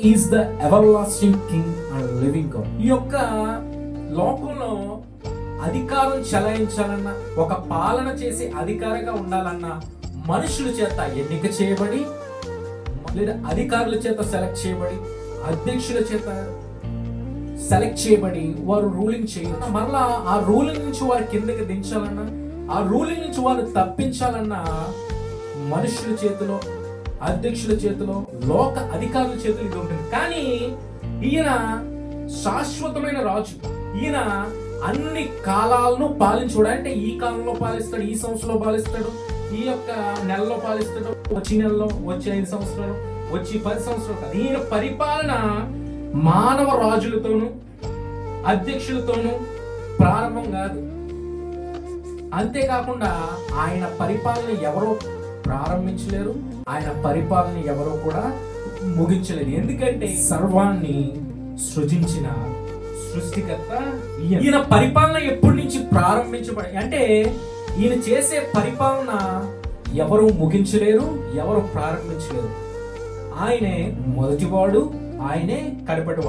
Is the everlasting king and living God. ఈ యొక్క లోకంలో అధికారం చెలాయించాలన్నా, ఒక పాలన చేసి అధికారిగా ఉండాలన్నా మనుషుల చేత ఎన్నిక చేయబడి, లేదా అధికారుల చేత సెలెక్ట్ చేయబడి, అధ్యక్షుల చేత సెలెక్ట్ చేయబడి వారు రూలింగ్ చేయాలన్నా, మరలా ఆ రూలింగ్ నుంచి వారి కిందకి దించాలన్నా, ఆ రూలింగ్ నుంచి వారు తప్పించాలన్నా మనుషుల చేతిలో, అధ్యక్షుల చేతిలో, లోక అధికారుల చేతిలో ఇది ఉంటుంది. కానీ ఈయన శాశ్వతమైన రాజు. ఈయన అన్ని కాలాలను పాలించుడు. అంటే ఈ కాలంలో పాలిస్తాడు, ఈ సంవత్సరంలో పాలిస్తాడు, ఈ యొక్క నెలలో పాలిస్తాడు, వచ్చే నెలలో, వచ్చే 5 సంవత్సరాలు, వచ్చి 10 సంవత్సరాలు కాదు. ఈయన పరిపాలన మానవ రాజులతోనూ అధ్యక్షులతోనూ ప్రారంభం కాదు. అంతేకాకుండా ఆయన పరిపాలన ఎవరో ప్రారంభించలేరు, ఆయన పరిపాలన ఎవరో కూడా ముగించలేదు. ఎందుకంటే సర్వాన్ని సృజించిన సృష్టికర్త ఈయన పరిపాలన ఎప్పటి నుంచి ప్రారంభించబడి, అంటే ఈయన చేసే పరిపాలన ఎవరు ముగించలేరు, ఎవరు ప్రారంభించలేరు. ఆయనే మొదటివాడు, ఆయనే కడపటివాడు.